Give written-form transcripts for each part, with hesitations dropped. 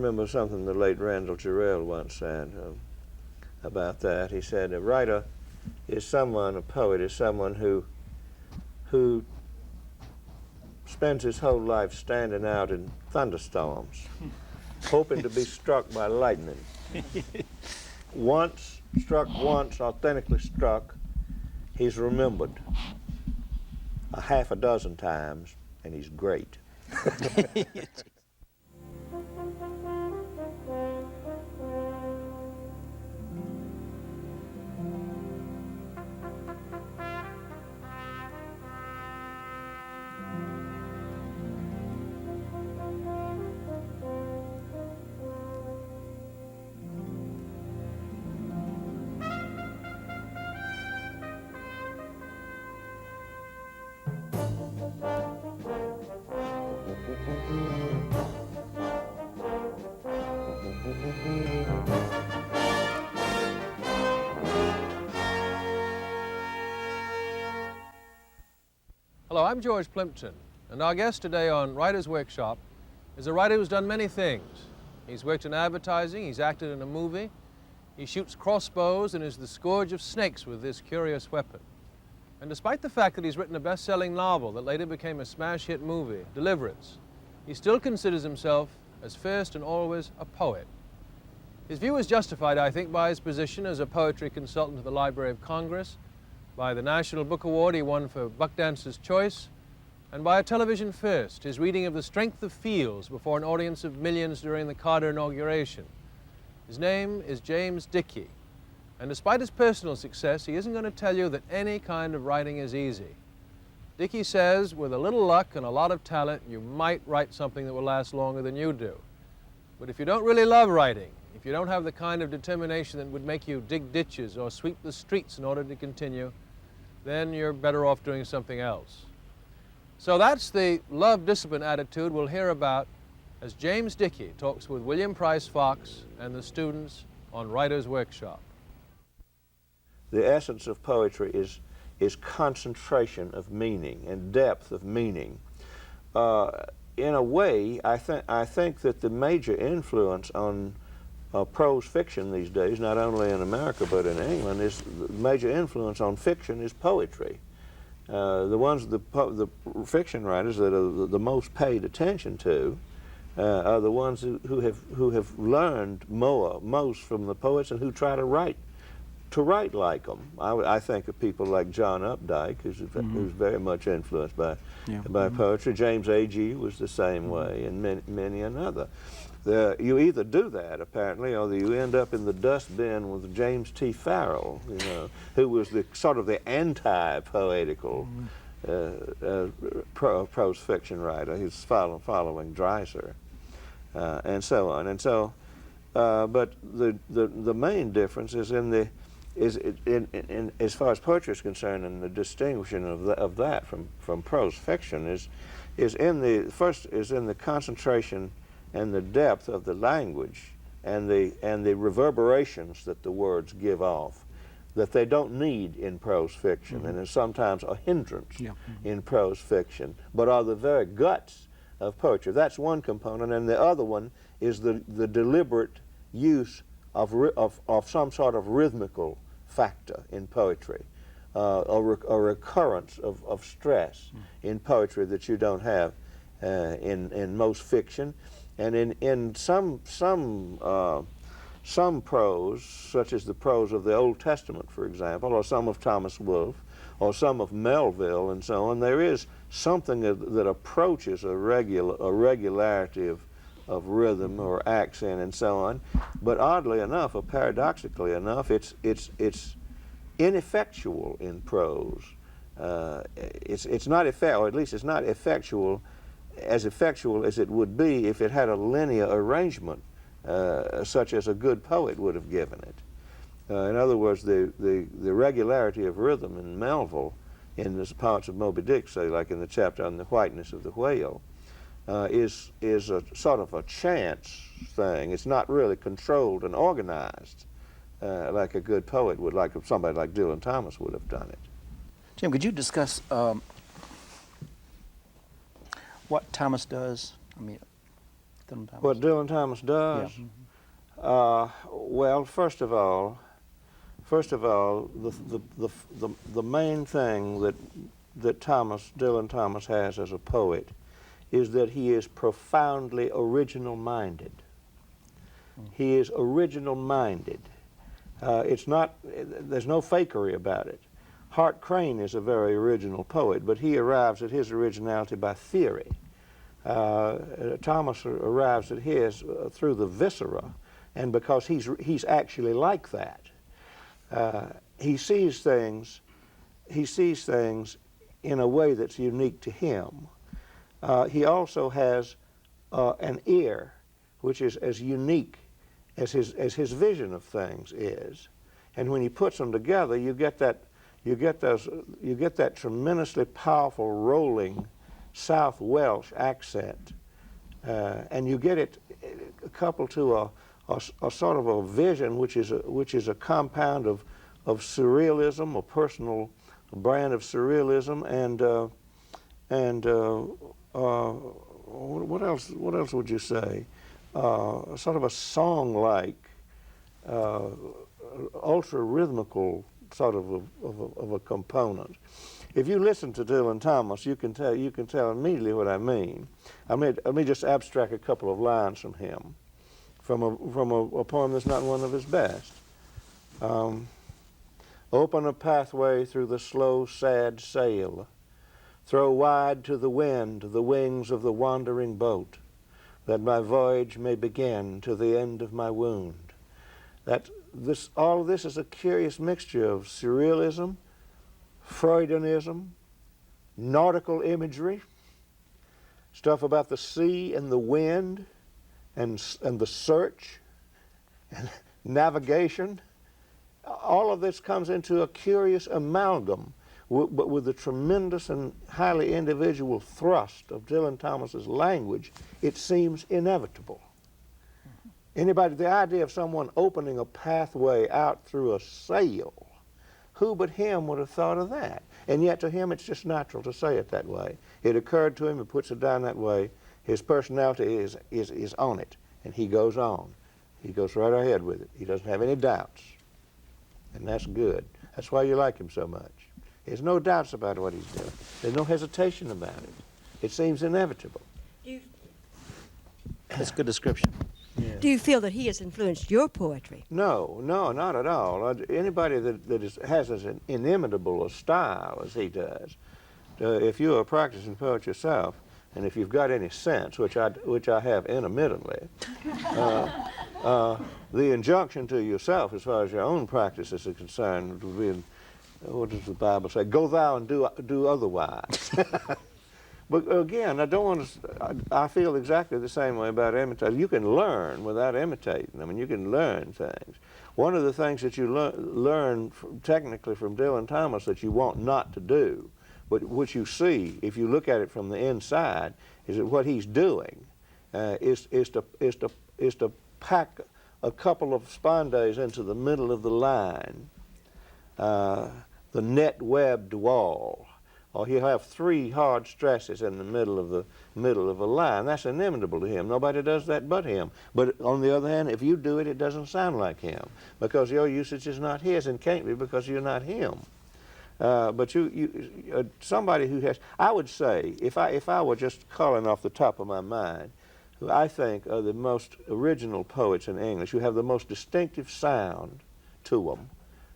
remember something the late Randall Jarrell once said about that. He said, a writer is someone, a poet is someone who spends his whole life standing out in thunderstorms, hoping to be struck by lightning. Once, authentically struck, he's remembered a half a dozen times, and he's great. Hello, I'm George Plimpton, and our guest today on Writer's Workshop is a writer who's done many things. He's worked in advertising, he's acted in a movie, he shoots crossbows and is the scourge of snakes with this curious weapon. And despite the fact that he's written a best-selling novel that later became a smash hit movie, Deliverance, he still considers himself as first and always a poet. His view is justified, I think, by his position as a poetry consultant to the Library of Congress, by the National Book Award he won for Buck Dancer's Choice, and by a television first, his reading of The Strength of Fields before an audience of millions during the Carter inauguration. His name is James Dickey, and despite his personal success, he isn't going to tell you that any kind of writing is easy. Dickey says, with a little luck and a lot of talent, you might write something that will last longer than you do. But if you don't really love writing, if you don't have the kind of determination that would make you dig ditches or sweep the streets in order to continue, then you're better off doing something else. So that's the love-discipline attitude we'll hear about as James Dickey talks with William Price Fox and the students on Writer's Workshop. The essence of poetry is concentration of meaning and depth of meaning. In a way, I think that the major influence on prose fiction these days, not only in America but in England, is the major influence on fiction is poetry. The fiction writers that are the most paid attention to are the ones who have learned most from the poets and who try to write like them. I think of people like John Updike, who's very much influenced by poetry. James Agee was the same way, and many another. You either do that, apparently, or you end up in the dustbin with James T. Farrell, who was the sort of the anti-poetical prose fiction writer. He's following Dreiser, and so on. And so, but the main difference is in as far as poetry is concerned, and the distinguishing of that from prose fiction is in the concentration and the depth of the language and the reverberations that the words give off, that they don't need in prose fiction, and is sometimes a hindrance in prose fiction, but are the very guts of poetry. That's one component, and the other one is the deliberate use of some sort of rhythmical factor in poetry, a recurrence of stress in poetry that you don't have in most fiction. And in some prose, such as the prose of the Old Testament, for example, or some of Thomas Wolfe, or some of Melville, and so on, there is something that approaches a regularity of rhythm or accent and so on. But oddly enough, or paradoxically enough, it's ineffectual in prose. It's not effectual, or at least it's not effectual as it would be if it had a linear arrangement, such as a good poet would have given it. In other words, the regularity of rhythm in Melville, in the parts of Moby Dick, say, like in the chapter on the whiteness of the whale, is a sort of a chance thing. It's not really controlled and organized like a good poet would, like somebody like Dylan Thomas would have done it. Jim, could you discuss what Thomas does? I mean, Dylan Thomas? What Dylan Thomas does? Yeah. Well, first of all, the main thing that Dylan Thomas has as a poet is that he is profoundly original-minded. He is original-minded. It's not, there's no fakery about it. Hart Crane is a very original poet, but he arrives at his originality by theory. Thomas arrives at his through the viscera, and because he's actually like that. He sees things in a way that's unique to him. He also has an ear which is as unique as his vision of things is, and when he puts them together, you get that tremendously powerful rolling South Welsh accent, and you get it coupled to a sort of a vision which is a compound of surrealism, a personal brand of surrealism, and what else would you say? Sort of a song-like, ultra rhythmical sort of a component. If you listen to Dylan Thomas, you can tell immediately what I mean. Let me just abstract a couple of lines from him, from a poem that's not one of his best. Open a pathway through the slow, sad sail. Throw wide to the wind the wings of the wandering boat, that my voyage may begin to the end of my wound. All of this is a curious mixture of surrealism, Freudianism, nautical imagery, stuff about the sea and the wind, and the search, and navigation. All of this comes into a curious amalgam, but with the tremendous and highly individual thrust of Dylan Thomas's language. It seems inevitable. The idea of someone opening a pathway out through a sail, who but him would have thought of that? And yet to him it's just natural to say it that way. It occurred to him, he puts it down that way. His personality is on it, and he goes on. He goes right ahead with it. He doesn't have any doubts, and that's good. That's why you like him so much. There's no doubts about what he's doing. There's no hesitation about it. It seems inevitable. That's a good description. Yeah. Do you feel that he has influenced your poetry? No, not at all. Anybody that has as inimitable a style as he does, if you are practicing poetry yourself, and if you've got any sense, which I have intermittently, the injunction to yourself as far as your own practice is concerned would be, what does the Bible say? Go thou and do otherwise. But again, I feel exactly the same way about imitating. You can learn without imitating. I mean, you can learn things. One of the things that you learn technically from Dylan Thomas that you want not to do, but which you see if you look at it from the inside, is that what he's doing is to pack a couple of spondees into the middle of the line, the net-webbed wall. Or he'll have three hard stresses in the middle of a line. That's inimitable to him. Nobody does that but him. But on the other hand, if you do it, it doesn't sound like him, because your usage is not his, and can't be because you're not him. But somebody who has, I would say, if I were just calling off the top of my mind, who I think are the most original poets in English, who have the most distinctive sound to them,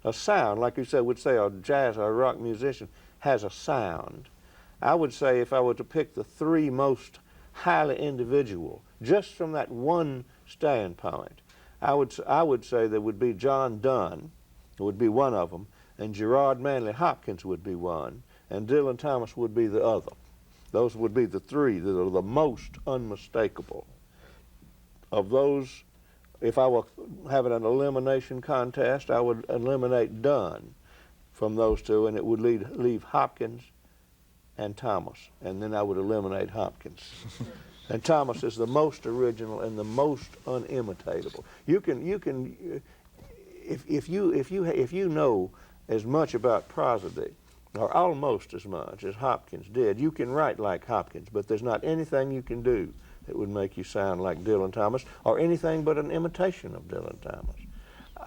a sound, like you said, would say a jazz or a rock musician has a sound. I would say if I were to pick the three most highly individual, just from that one standpoint, I would say there would be John Donne, would be one of them, and Gerard Manley Hopkins would be one, and Dylan Thomas would be the other. Those would be the three that are the most unmistakable. Of those, if I were having an elimination contest, I would eliminate Donne from those two, and it would leave Hopkins and Thomas, and then I would eliminate Hopkins. And Thomas is the most original and the most unimitatable. If you know as much about prosody, or almost as much as Hopkins did, you can write like Hopkins, but there's not anything you can do It would make you sound like Dylan Thomas or anything but an imitation of Dylan Thomas.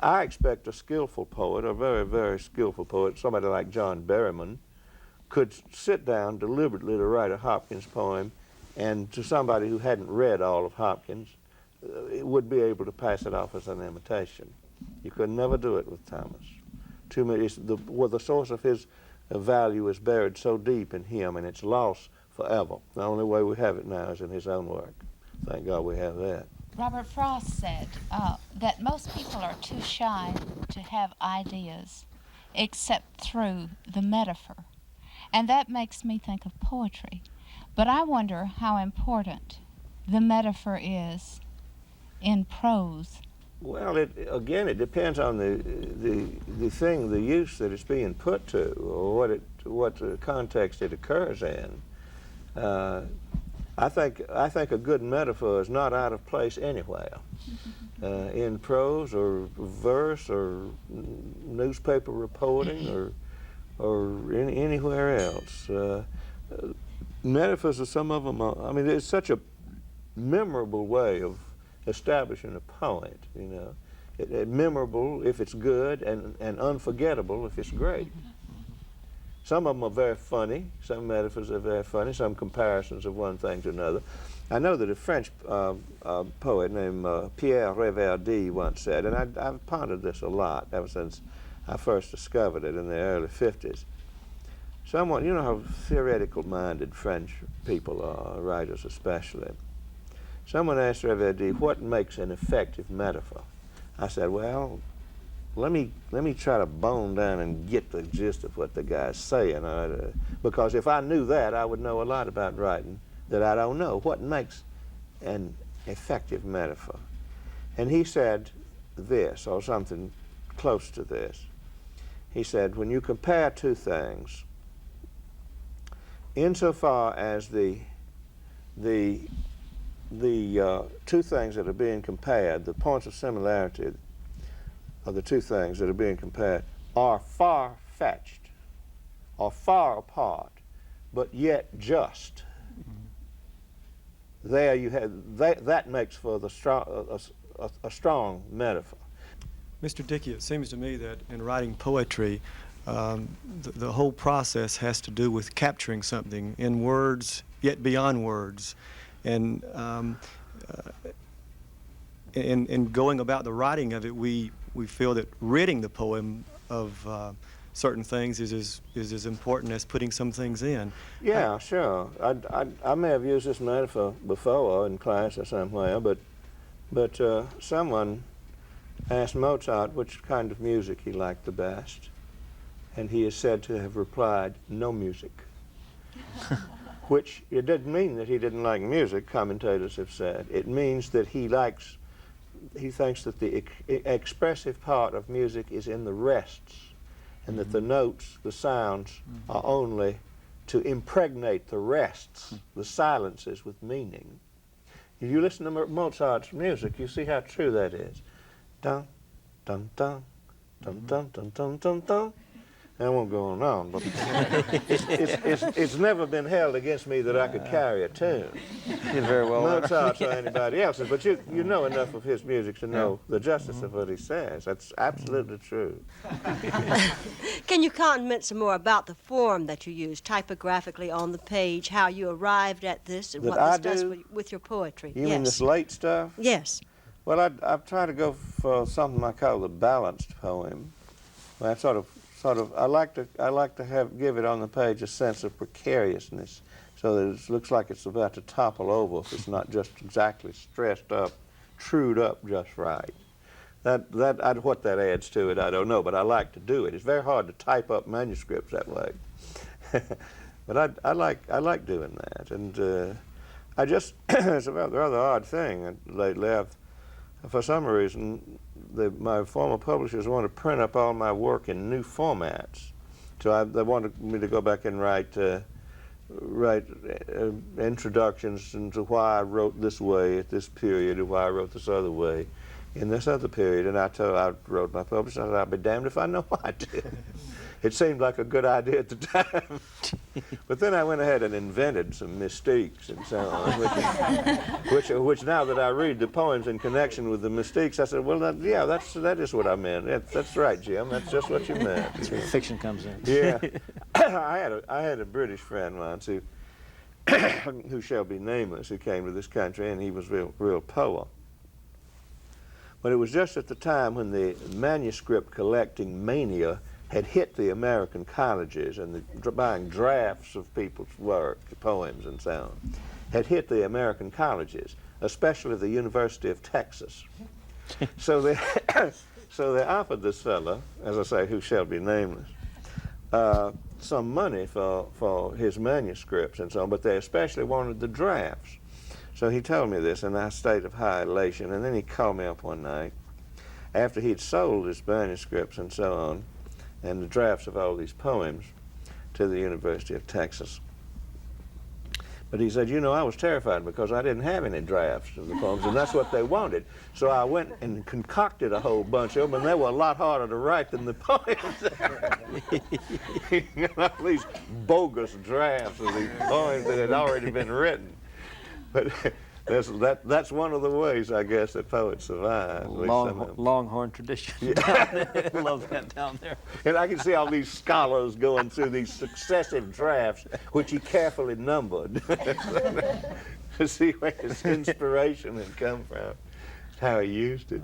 I expect a skillful poet, a very, very skillful poet, somebody like John Berryman, could sit down deliberately to write a Hopkins poem, and to somebody who hadn't read all of Hopkins, it would be able to pass it off as an imitation. You could never do it with Thomas. Too many, the source of his value is buried so deep in him, and it's lost forever. The only way we have it now is in his own work. Thank God we have that. Robert Frost said that most people are too shy to have ideas except through the metaphor. And that makes me think of poetry. But I wonder how important the metaphor is in prose. Well, again, it depends on the thing, the use that it's being put to, or what context it occurs in. I think a good metaphor is not out of place anywhere, in prose or verse or newspaper reporting or anywhere else. Metaphors are some of them. I mean, it's such a memorable way of establishing a point. You know, it's memorable if it's good, and unforgettable if it's great. Some of them are very funny. Some metaphors are very funny. Some comparisons of one thing to another. I know that a French poet named Pierre Reverdy once said, and I've pondered this a lot ever since I first discovered it in the early 50s. Someone, you know how theoretical-minded French people are, writers especially. Someone asked Reverdy, what makes an effective metaphor? I said, well, let me try to bone down and get the gist of what the guy's saying, because if I knew that, I would know a lot about writing that I don't know. What makes an effective metaphor? And he said this, or something close to this. He said, when you compare two things, insofar as the two things that are being compared, the points of similarity of the two things that are being compared are far-fetched, or far apart, but yet just. There you have, that makes for a strong metaphor. Mr. Dickey, it seems to me that in writing poetry, the whole process has to do with capturing something in words, yet beyond words. And in going about the writing of it, we feel that ridding the poem of certain things is as important as putting some things in. Yeah, sure. I may have used this metaphor before in class or somewhere, but someone asked Mozart which kind of music he liked the best, and he is said to have replied, no music. Which, it didn't mean that he didn't like music, commentators have said. It means that he thinks that the expressive part of music is in the rests, and that the notes, the sounds, are only to impregnate the rests, the silences, with meaning. If you listen to Mozart's music, you see how true that is. Dun, dun, dun, dun, dun, dun, dun, dun, dun. I won't go on, but it's never been held against me that I could carry a tune. Did very well. Mozart's or anybody else's, but you know enough of his music to know the justice of what he says. That's absolutely true. Can you comment some more about the form that you use typographically on the page, how you arrived at this, and That what this I does do? with your poetry? You mean this late stuff? Yes. Well, I've tried to go for something I call the balanced poem. I I like to give it on the page a sense of precariousness, so that it looks like it's about to topple over if it's not just exactly stressed up, trued up just right. What that adds to it, I don't know, but I like to do it. It's very hard to type up manuscripts that way, but I like doing that, and I just it's a rather odd thing lately. For some reason, my former publishers want to print up all my work in new formats. So they wanted me to go back and write introductions into why I wrote this way at this period, and why I wrote this other way in this other period. And I wrote my publisher, I said, I'll be damned if I know I did. It seemed like a good idea at the time. But then I went ahead and invented some mystiques and so on, which now that I read the poems in connection with the mystiques, I said, well, that is what I meant. That's right, Jim. That's just what you meant. That's where fiction comes in. Yeah. I had a British friend once who shall be nameless, who came to this country, and he was real poor. But it was just at the time when the manuscript collecting mania had hit the American colleges, and buying drafts of people's work, poems and so on, had hit the American colleges, especially the University of Texas. So they offered this fellow, as I say, who shall be nameless, some money for his manuscripts and so on, but they especially wanted the drafts. So he told me this in a state of high elation, and then he called me up one night after he'd sold his manuscripts and so on, and the drafts of all these poems to the University of Texas. But he said, you know, I was terrified because I didn't have any drafts of the poems, and that's what they wanted. So I went and concocted a whole bunch of them, and they were a lot harder to write than the poems. All these bogus drafts of these poems that had already been written. But that's one of the ways, I guess, that poets survive. Longhorn tradition. Yeah. Love that down there. And I can see all these scholars going through these successive drafts, which he carefully numbered, to see where his inspiration had come from, how he used it.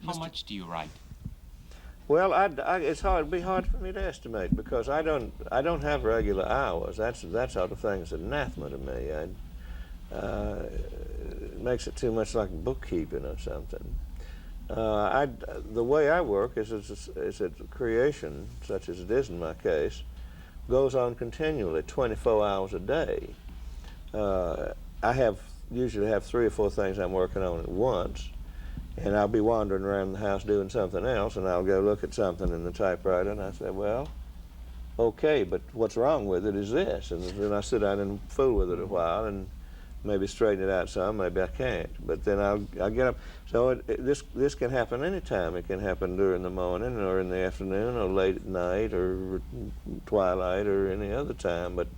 How much do you write? Well, it'd be hard for me to estimate because I don't have regular hours. That sort of thing is anathema to me. It makes it too much like bookkeeping or something. The way I work is that creation, such as it is in my case, goes on continually, 24 hours a day. I usually have 3 or 4 things I'm working on at once. And I'll be wandering around the house doing something else, and I'll go look at something in the typewriter, and I say, well, okay, but what's wrong with it is this. And then I sit down and fool with it a while and maybe straighten it out some, maybe I can't. But then I'll get up. So this can happen anytime. It can happen during the morning or in the afternoon or late at night or twilight or any other time. But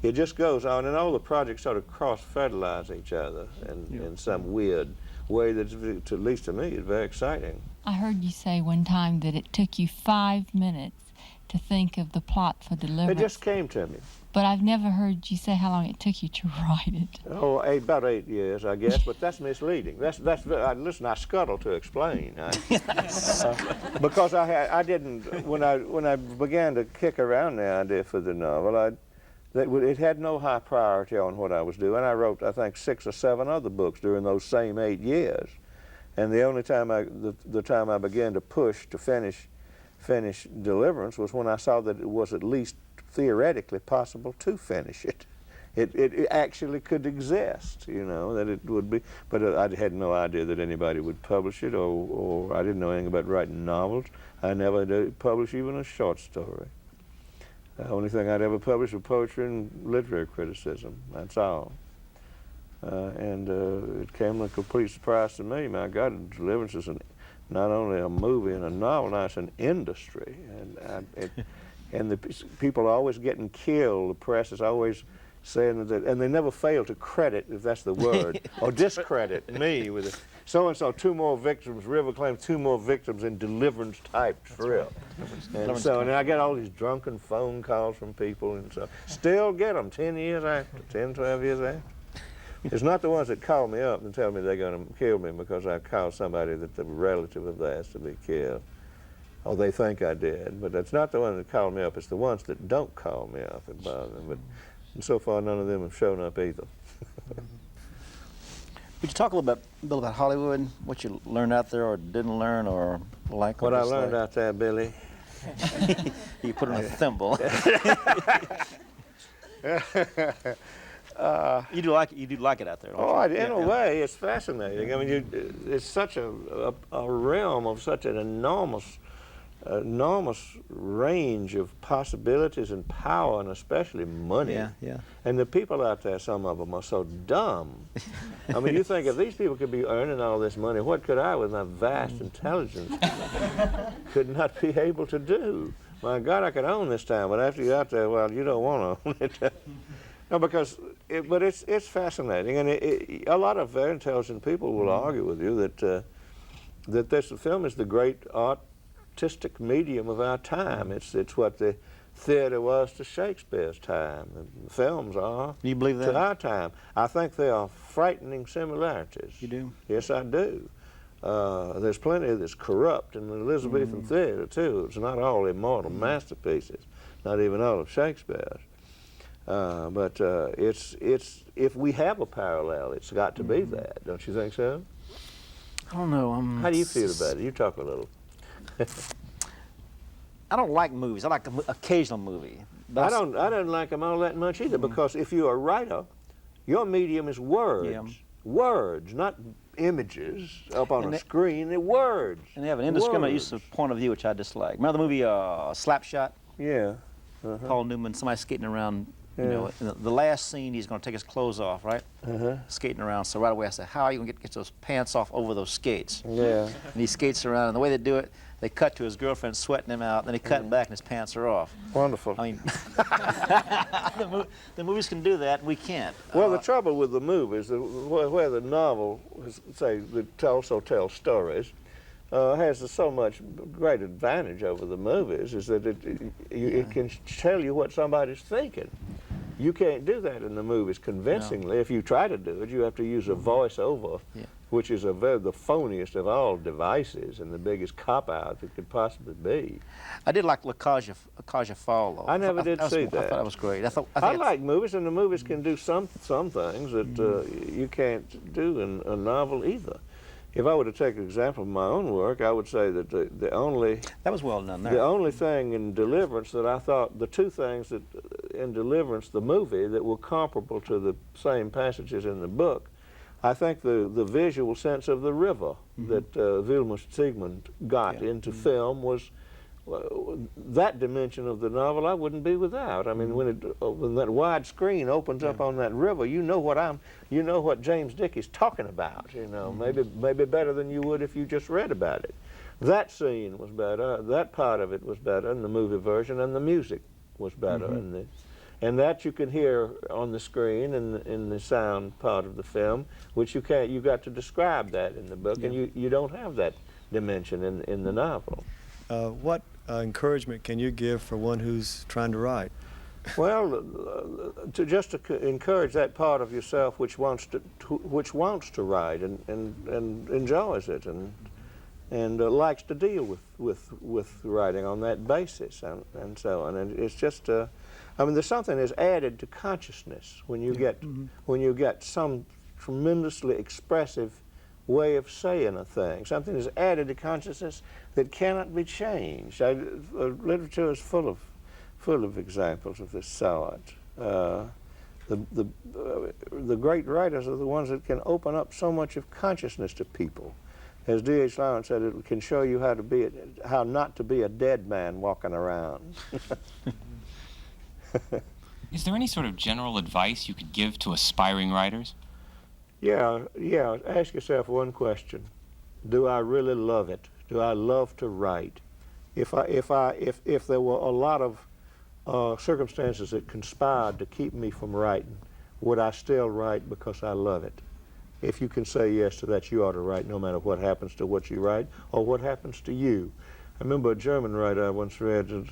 it just goes on, and all the projects sort of cross-fertilize each other in some weird way that, at least to me, is very exciting. I heard you say one time that it took you 5 minutes to think of the plot for Deliverance. It just came to me. But I've never heard you say how long it took you to write it. Oh, about 8 years, I guess, but that's misleading. Listen, I scuttle to explain. Because I didn't, when I began to kick around the idea for the novel, it had no high priority on what I was doing. I wrote, I think, 6 or 7 other books during those same 8 years. And the only time the time I began to push to finish Deliverance was when I saw that it was at least theoretically possible to finish it. It actually could exist, you know, that it would be. But I had no idea that anybody would publish it, or I didn't know anything about writing novels. I never did publish even a short story. The only thing I'd ever published was poetry and literary criticism. That's all. And it came like a complete surprise to me. My God, Deliverance is not only a movie and a novel, now it's an industry. And the people are always getting killed. The press is always saying that, and they never fail to credit, if that's the word, or discredit me with it. So-and-so, 2 more victims, River claims 2 more victims in Deliverance-type trip. And so, and I get all these drunken phone calls from people, and so, still get them 10 years after, 10, 12 years after. It's not the ones that call me up and tell me they're going to kill me because I called somebody that's a relative of theirs to be killed. Or they think I did, but that's not the one that called me up. It's the ones that don't call me up and bother them. But so far, none of them have shown up either. Would you talk a little bit, Bill, about Hollywood, what you learned out there or didn't learn or like? What I learned out there, Billy? You put it on a thimble. You do like it out there, don't you? In a way, it's fascinating. I mean, it's such a realm of such an enormous enormous range of possibilities and power, and especially money. Yeah, yeah. And the people out there, some of them are so dumb. I mean, you think if these people could be earning all this money, what could I, with my vast intelligence, could not be able to do? My God, I could own this town, but after you're out there, well, you don't want to own it. No, because, but it's fascinating, and a lot of very intelligent people will argue with you that that this film is the great artistic medium of our time. It's what the theater was to Shakespeare's time, and films are Do you believe that? to our time. I think there are frightening similarities. You do? Yes, I do. There's plenty that's corrupt in the Elizabethan theater, too. It's not all immortal masterpieces, not even all of Shakespeare's. But if we have a parallel, it's got to be that. Don't you think so? I don't know. How do you feel about it? You talk a little. I don't like movies. I like an occasional movie. I don't like them all that much either, because if you're a writer, your medium is words. Yeah. Words, not images up on a screen. They're words. And they have an indiscriminate use of point of view, which I dislike. Remember the movie Slapshot? Yeah. Paul Newman, somebody skating around. You Yeah. know, in the last scene, he's going to take his clothes off, right? Skating around. So right away, I said, "How are you going to get those pants off over those skates?" Yeah. And he skates around, and the way they do it, they cut to his girlfriend sweating him out, then they cut him back, and his pants are off. Wonderful. I mean, the movies can do that, we can't. Well, the trouble with the movies, where the novel, say, that also tells stories, has so much great advantage over the movies, is that it can tell you what somebody's thinking. You can't do that in the movies convincingly. No. If you try to do it, you have to use a voiceover, which is the phoniest of all devices and the biggest cop-out that could possibly be. I did like La Cage aux Folles, though. I never did see that. I thought that was great. I like movies, and the movies can do some things that you can't do in a novel either. If I were to take an example of my own work, I would say that the only... That was well done there. The only thing in Deliverance that I thought, the two things that in Deliverance, the movie, that were comparable to the same passages in the book, I think the visual sense of the river that Vilmos Zsigmond got into film was that dimension of the novel I wouldn't be without. I mean, when that wide screen opens up on that river, you know what James Dickey's talking about. You know, maybe better than you would if you just read about it. That scene was better. That part of it was better in the movie version, and the music was better in this. And that you can hear on the screen in the sound part of the film, which you can't. You got to describe that in the book, and you don't have that dimension in the novel. What encouragement can you give for one who's trying to write? Well, to encourage that part of yourself which wants to write and enjoys it and likes to deal with writing on that basis and so on. And it's just I mean, there's something that's added to consciousness when you get some tremendously expressive way of saying a thing. Something is added to consciousness that cannot be changed. Literature is full of examples of this sort. The great writers are the ones that can open up so much of consciousness to people. As D.H. Lawrence said, it can show you how not to be a dead man walking around. Is there any sort of general advice you could give to aspiring writers? Yeah. Ask yourself one question: do I really love it? Do I love to write? If there were a lot of circumstances that conspired to keep me from writing, would I still write because I love it? If you can say yes to that, you ought to write no matter what happens to what you write or what happens to you. I remember a German writer I once read, a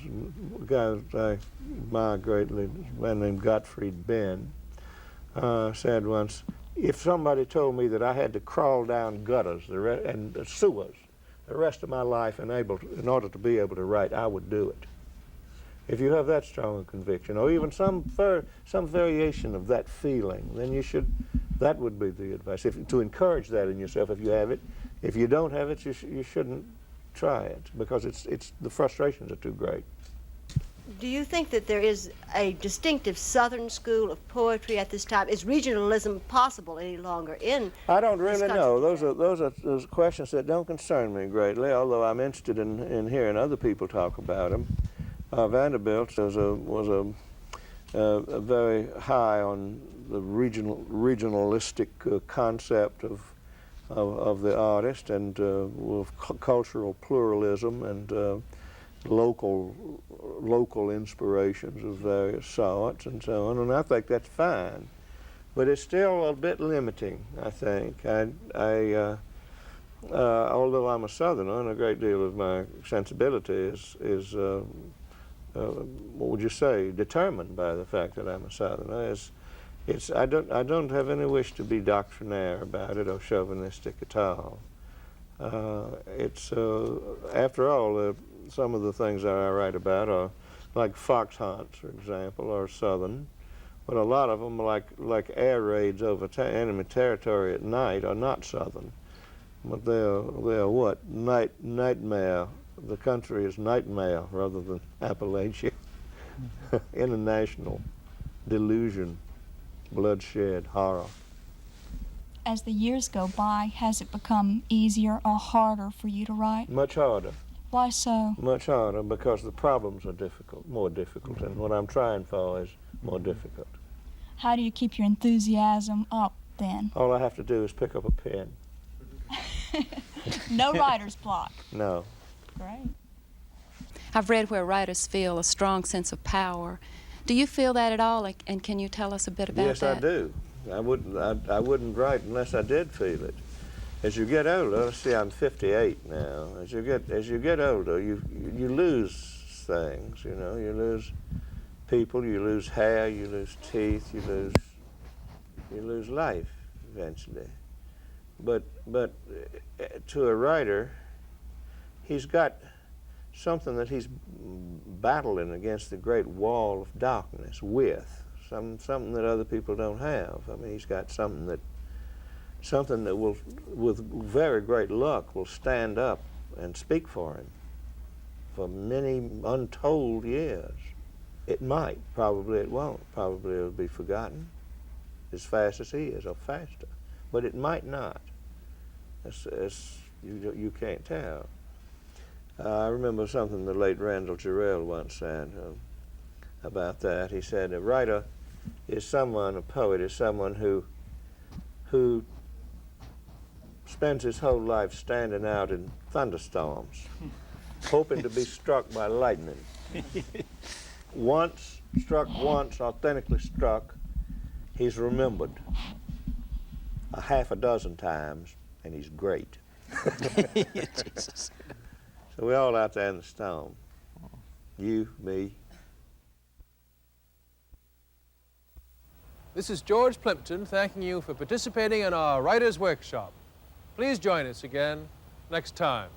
guy that I admire greatly, a man named Gottfried Benn, said once, if somebody told me that I had to crawl down gutters and sewers the rest of my life in order to be able to write, I would do it. If you have that strong a conviction, or even some variation of that feeling, then that would be the advice. To encourage that in yourself if you have it. If you don't have it, you shouldn't try it, because the frustrations are too great. Do you think that there is a distinctive Southern school of poetry at this time? Is regionalism possible any longer in I don't this really country know. today? Those are questions that don't concern me greatly, although I'm interested in hearing other people talk about them. Vanderbilt was a very high on the regionalistic concept of the artist, and with cultural pluralism and local inspirations of various sorts and so on, and I think that's fine. But it's still a bit limiting, I think. Although I'm a Southerner, and a great deal of my sensibility is what would you say, determined by the fact that I'm a Southerner. I don't have any wish to be doctrinaire about it or chauvinistic at all. After all, some of the things that I write about are, like fox hunts, for example, are Southern. But a lot of them, like air raids over enemy territory at night, are not Southern. But they're what? Nightmare. The country is nightmare rather than Appalachia. International delusion, bloodshed, horror. As the years go by, has it become easier or harder for you to write? Much harder. Why so? Much harder because the problems are more difficult, and what I'm trying for is more difficult. How do you keep your enthusiasm up then? All I have to do is pick up a pen. No writer's block. No. Great. I've read where writers feel a strong sense of power. Do you feel that at all, and can you tell us a bit about Yes, that? I do. I wouldn't write unless I did feel it. As you get older, let's see, I'm 58 now. As you get older, you lose things. You know, you lose people, you lose hair, you lose teeth, you lose life eventually. But to a writer, he's got something that he's battling against the great wall of darkness with, something that other people don't have. I mean, he's got something that will, with very great luck, will stand up and speak for him for many untold years. It might, probably it won't, probably it'll be forgotten as fast as he is, or faster, but it might not. You can't tell. I remember something the late Randall Jarrell once said about that. He said, a writer is someone, a poet is someone who spends his whole life standing out in thunderstorms, hoping to be struck by lightning. Struck once, authentically struck, he's remembered a half a dozen times, and he's great. Jesus. So we're all out there in the storm. You, me. This is George Plimpton thanking you for participating in our Writers' Workshop. Please join us again next time.